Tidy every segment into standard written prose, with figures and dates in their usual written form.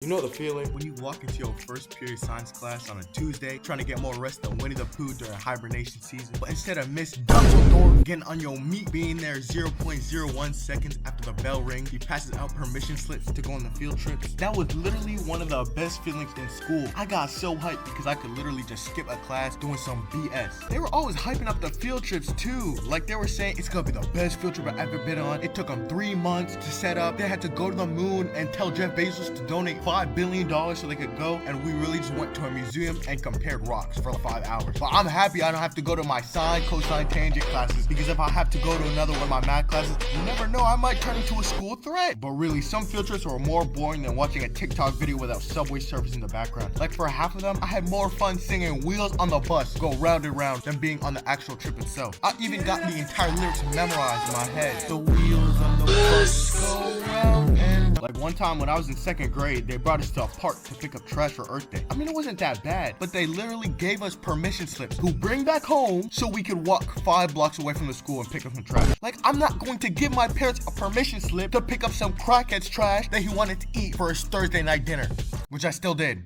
You know the feeling when you walk into your first period science class on a Tuesday, trying to get more rest than Winnie the Pooh during hibernation season, but instead of Miss Dumbledore getting on your meat, being there 0.01 seconds after the bell rings, he passes out permission slips to go on the field trips. That was literally one of the best feelings in school. I got so hyped because I could literally just skip a class doing some BS. They were always hyping up the field trips too. Like they were saying it's gonna be the best field trip I've ever been on. It took them 3 months to set up. They had to go to the moon and tell Jeff Bezos to donate $5 billion so they could go, and we really just went to a museum and compared rocks for 5 hours. But I'm happy I don't have to go to my sine, cosine, tangent classes, because if I have to go to another one of my math classes, you never know, I might turn into a school threat. But really, some field trips were more boring than watching a TikTok video without Subway Surfers in the background. Like for half of them, I had more fun singing Wheels on the Bus go round and round than being on the actual trip itself. I even got the entire lyrics memorized in my head. The wheels on the bus go round and like one time when I was in 2nd grade, they brought us to a park to pick up trash for Earth Day. I mean, it wasn't that bad, but they literally gave us permission slips to bring back home so we could walk 5 blocks away from the school and pick up some trash. Like, I'm not going to give my parents a permission slip to pick up some crackhead's trash that he wanted to eat for his Thursday night dinner, which I still did.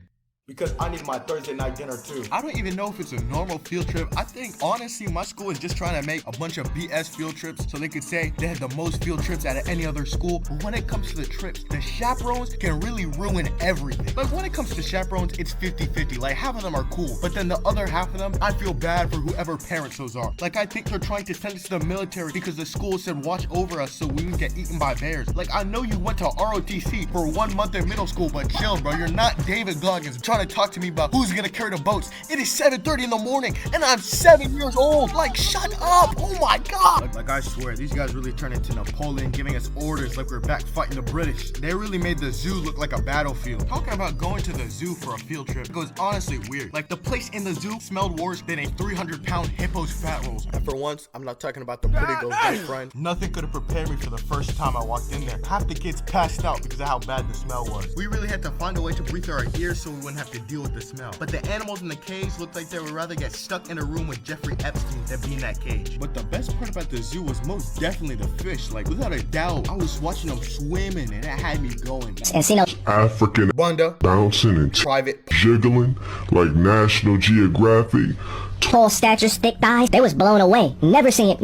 Because I need my Thursday night dinner too. I don't even know if it's a normal field trip. I think honestly my school is just trying to make a bunch of BS field trips so they could say they had the most field trips out of any other school. But when it comes to the trips, the chaperones can really ruin everything. Like when it comes to chaperones, it's 50-50. Like half of them are cool, but then the other half of them, I feel bad for whoever parents those are. Like I think they're trying to send us to the military because the school said watch over us so we would get eaten by bears. Like I know you went to ROTC for 1 month in middle school, but chill bro, you're not David Goggins trying to talk to me about who's gonna carry the boats. It is 7:30 in the morning and I'm 7 years old. Like shut up. Oh my god. Like I swear these guys really turned into Napoleon giving us orders like we're back fighting the British. They really made the zoo look like a battlefield. Talking about going to the zoo for a field trip, it was honestly weird. Like the place in the zoo smelled worse than a 300-pound hippo's fat rolls. And for once, I'm not talking about the pretty girl's best friend. Nothing could have prepared me for the first time I walked in there. Half the kids passed out because of how bad the smell was. We really had to find a way to breathe through our ears so we wouldn't have to deal with the smell. But the animals in the cage looked like they would rather get stuck in a room with Jeffrey Epstein than be in that cage. But the best part about the zoo was most definitely the fish. Like without a doubt, I was watching them swimming and it had me going. African Bunda bouncing and private jiggling like National Geographic. Tall statures, thick thighs, they was blown away. Never seen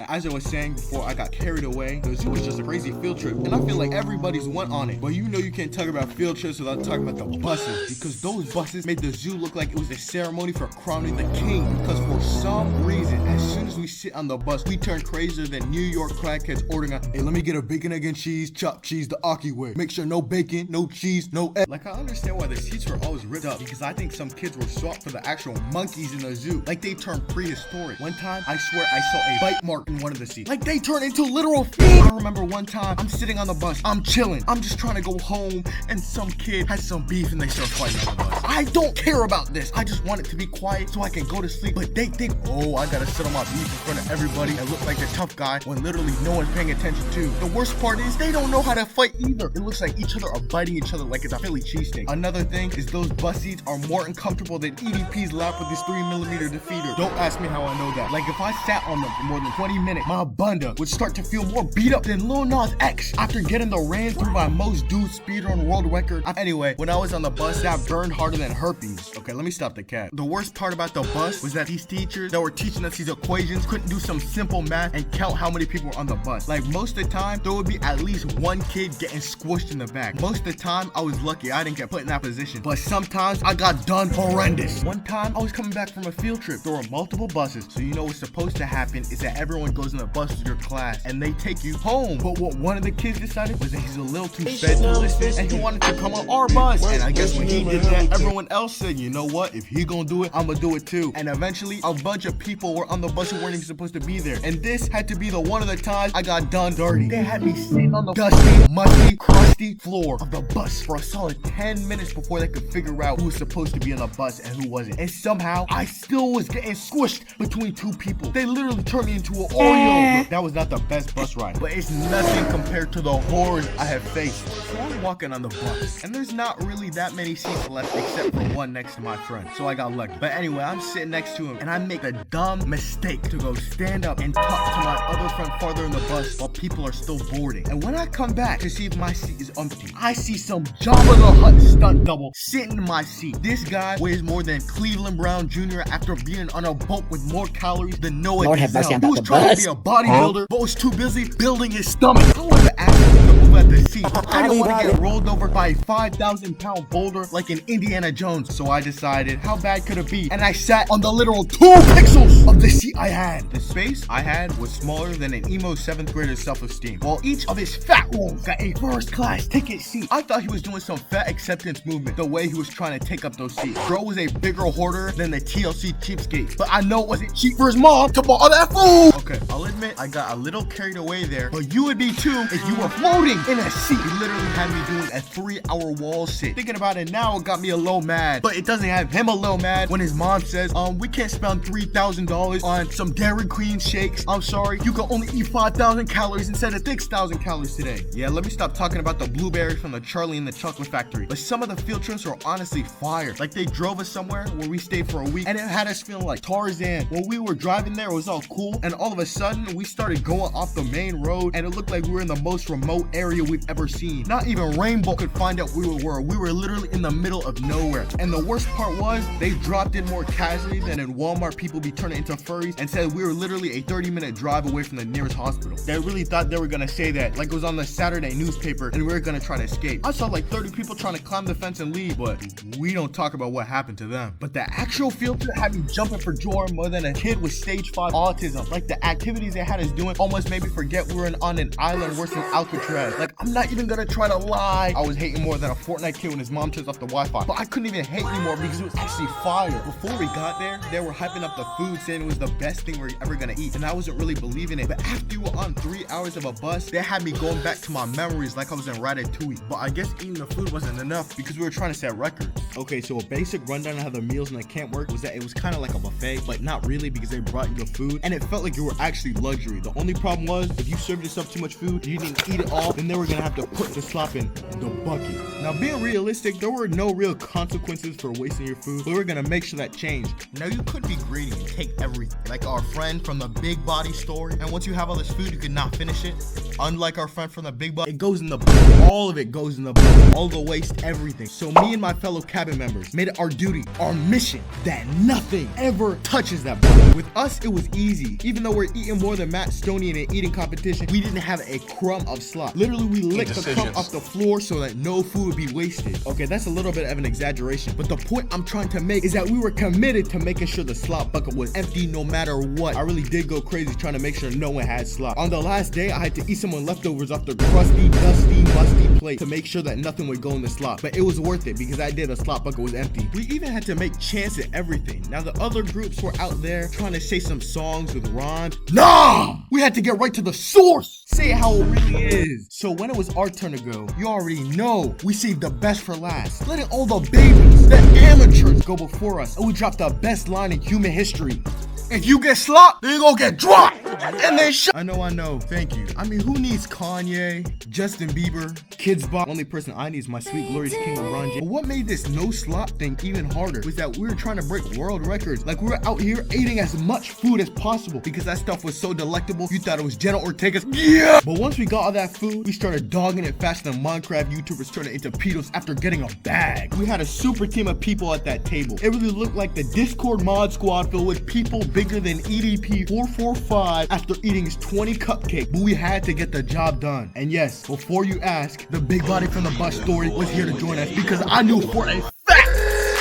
As I was saying before I got carried away, the zoo was just a crazy field trip, and I feel like everybody's went on it. But you know you can't talk about field trips without talking about the buses, because those buses made the zoo look like it was a ceremony for crowning the king. Because for some reason, as soon as we sit on the bus, we turn crazier than New York crackheads ordering a, hey, let me get a bacon, egg, and cheese, chopped cheese the Aki way. Make sure no bacon, no cheese, no egg. Like I understand why the seats were always ripped up, because I think some kids were swapped for the actual monkeys in the zoo. Like they turned prehistoric. One time, I swear I saw a bite mark in one of the seats. Like they turned into literal feet. I remember one time, I'm sitting on the bus, I'm chilling, I'm just trying to go home, and some kid has some beef and they start fighting on the bus. I don't care about this. I just want it to be quiet so I can go to sleep. But they think, oh, I gotta sit on my beef in front of everybody and look like the tough guy when literally no one's paying attention to. The worst part is they don't know how to fight either. It looks like each other are biting each other like it's a Philly cheesesteak. Another thing is those bus seats are more uncomfortable than EDP's lap with this 3mm defeater. Don't ask me how I know that. Like if I sat on them for more than 20 minutes, my bunda would start to feel more beat up than Lil Nas X after getting the ran through my most dude speeder on world record. Anyway, when I was on the bus, that burned harder than herpes. Okay, let me stop the cat. The worst part about the bus was that these teachers that were teaching us these equations couldn't do some simple math and count how many people were on the bus. Like most of the time, there would be at least one kid getting squished in the back. Most of the time, I was lucky I didn't get put in that position. But sometimes I got done horrendous. One time, I was coming back from a field trip. There were multiple buses, so you know what's supposed to happen is that everyone goes in a bus with your class and they take you home. But what one of the kids decided was that he's a little too fed to listen and he wanted to come on our bus. And I guess when he did that, everyone else said, you know what, if he gonna do it, I'm gonna do it too. And eventually a bunch of people were on the bus who weren't even supposed to be there, and this had to be the one of the times I got done dirty. They had me sitting on the dusty, musty, crusty floor of the bus for a solid 10 minutes before they could figure out who was supposed to be on the bus and who wasn't. And somehow I still was getting squished between two people. They literally turned me into an Oreo. Look, that was not the best bus ride, but it's nothing compared to the horrors I have faced. So walking on the bus, and there's not really that many seats left except for one next to my friend, so I got lucky. But anyway, I'm sitting next to him, and I make a dumb mistake to go stand up and talk to my other friend farther in the bus while people are still boarding. And when I come back to see if my seat is empty, I see some Jabba the Hutt stunt double sitting in my seat. This guy weighs more than Cleveland Brown Jr. after being on a boat with more calories than Noah Lord have mercy Gazelle. on He was Dr. trying Buzz. to be a bodybuilder, but was too busy building his stomach. I wanted to ask him to move at the seat. I didn't want to get rolled over by a 5,000-pound boulder like in Indiana Jones. So I decided, how bad could it be? And I sat on the literal 2 pixels of the seat I had. The space I had was smaller than an emo 7th grader's self-esteem, while each of his fat rolls got a first-class ticket seat. I thought he was doing some fat acceptance movement the way he was trying to take up those seats. Bro was a bigger hoarder than the TLC cheapskate, but I know it wasn't cheap for his mom to buy all that food. Okay, I'll admit I got a little carried away there, but you would be too if you were floating in a seat. He literally had me doing a 3-hour wall sit. Thinking about it now, it got me a little mad, but it doesn't have him a little mad when his mom says, we can't spend $3,000 on some Dairy Queen shakes. I'm sorry, you can only eat 5,000 calories instead of 6,000 calories today. Yeah, let me stop talking about the blueberries from the Charlie and the Chocolate Factory, but some of the field trips were honestly fire. Like, they drove us somewhere where we stayed for a week, and it had us feeling like Tarzan. When we were driving there, it was all cool, and all of a sudden, we started going off the main road, and it looked like we were in the most remote area we've ever seen. Not even Rainbow could find out we were. We were literally in the middle of nowhere. And the worst part was, they dropped in more casually than in Walmart people be turning into furries, and said we were literally a 30-minute drive away from the nearest hospital. They really thought they were gonna say that, like it was on the Saturday newspaper, and we were gonna try to escape. I saw like 30 people trying to climb the fence and leave, but we don't talk about what happened to them. But the actual field trip had me jumping for joy more than a kid with stage 5 autism. Like, the activities they had us doing almost made me forget we were on an island worse than Alcatraz. Like, I'm not even gonna try to lie. I was hating more than a Fortnite kid when his mom turns off the Wi-Fi, but I couldn't even hate anymore because it was actually fire. Before we got there, they were hyping up the food, saying it was the best thing we're ever gonna eat, and I wasn't really believing it. But after we were on 3 hours of a bus, they had me going back to my memories like I was in Ratatouille. But I guess eating the food wasn't enough because we were trying to set records. Okay, so a basic rundown of how the meals in the camp work was that it was kind of like a buffet, but not really because they brought you the food, and it felt like you were actually luxury. The only problem was, if you served yourself too much food, you didn't eat it all, then they were gonna have to put the slop in the bucket. Now, being realistic, there were no real consequences for wasting your food, but we were gonna make sure that changed. Now, you could be greedy and take everything, like our friend from the Big Body story, and once you have all this food, you could not finish it. Unlike our friend from the Big Body, it goes in the bucket. All of it goes in the bucket. All the waste, everything. So me and my fellow cabin members made it our duty, our mission, that nothing ever touches that bucket. With us, it was easy. Even though we're eating more than Matt Stoney in an eating competition, we didn't have a crumb of slop. Literally, we licked the crumb off the floor so that no food would be wasted. Okay, that's a little bit of an exaggeration, but the point I'm trying to make is that we were committed to making sure the slop bucket was empty no matter what. I really did go crazy trying to make sure no one had slop. On the last day, I had to eat some leftovers off the crusty, dusty, musty plate to make sure that nothing would go in the slop. But it was worth it because I did. The slop bucket was empty. We even had to make chants at everything. Now, the other groups were out there trying to say some songs with rhymes. Nah! We had to get right to the source. Say it how it really is. So when it was our turn to go, you already know we saved the best for last, letting all the babies, the amateurs, go before us, and we dropped the best line in human history. If you get slopped, then you gonna get dropped. And then I know. Thank you. I mean, who needs Kanye, Justin Bieber, Kids Bop? Only person I need is my sweet, glorious king LeBron James. But what made this no slop thing even harder was that we were trying to break world records. Like, we were out here eating as much food as possible because that stuff was so delectable, you thought it was Jenna Ortega's. Yeah! But once we got all that food, we started dogging it faster than Minecraft YouTubers turning into pedos after getting a bag. We had a super team of people at that table. It really looked like the Discord mod squad filled with people bigger than EDP 445 after eating his 20 cupcake, but we had to get the job done. And yes, before you ask, the Big Body from the Bus story was here to join us because I knew for a fact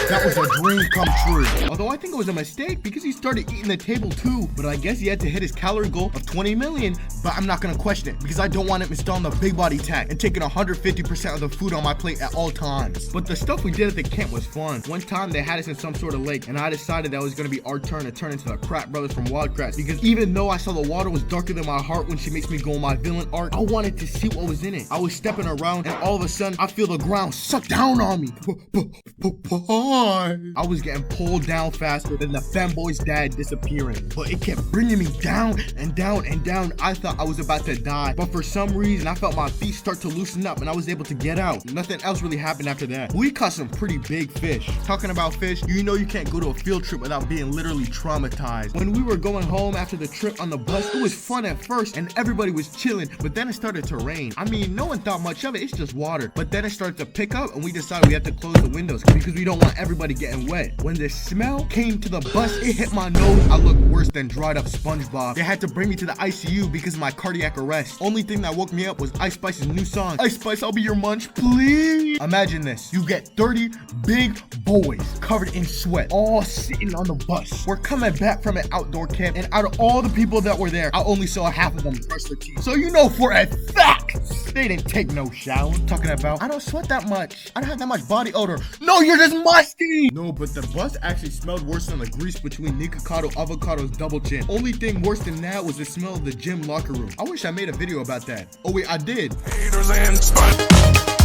that was a dream come true. Although I think it was a mistake because he started eating the table too. But I guess he had to hit his calorie goal of 20 million. But I'm not gonna question it because I don't want him installing the Big Body tag and taking 150% of the food on my plate at all times. But the stuff we did at the camp was fun. One time they had us in some sort of lake, and I decided that it was gonna be our turn to turn into the Crap Brothers from Wildcrats, because even though I saw the water was darker than my heart when she makes me go on my villain arc, I wanted to see what was in it. I was stepping around, and all of a sudden I feel the ground suck down on me. Why? I was getting pulled down faster than the femboy's dad disappearing. But it kept bringing me down and down and down. I thought I was about to die. But for some reason, I felt my feet start to loosen up and I was able to get out. Nothing else really happened after that. We caught some pretty big fish. Talking about fish, you know you can't go to a field trip without being literally traumatized. When we were going home after the trip on the bus, it was fun at first and everybody was chilling, but then it started to rain. I mean, no one thought much of it, it's just water. But then it started to pick up and we decided we had to close the windows because we don't want everybody getting wet. When the smell came to the bus, it hit my nose. I looked worse than dried up SpongeBob. They had to bring me to the ICU because of my cardiac arrest. Only thing that woke me up was Ice Spice's new song, Ice Spice, I'll be your munch, please. Imagine this, you get 30 big boys covered in sweat, all sitting on the bus. We're coming back from an outdoor camp, and out of all the people that were there, I only saw half of them brush their teeth. So you know for a fact, they didn't take no shower. Talking about, I don't sweat that much. I don't have that much body odor. No, you're just musty. No, but the bus actually smelled worse than the grease between Nikocado Avocado's double chin. Only thing worse than that was the smell of the gym locker room. I wish I made a video about that. Oh wait, I did. Haters and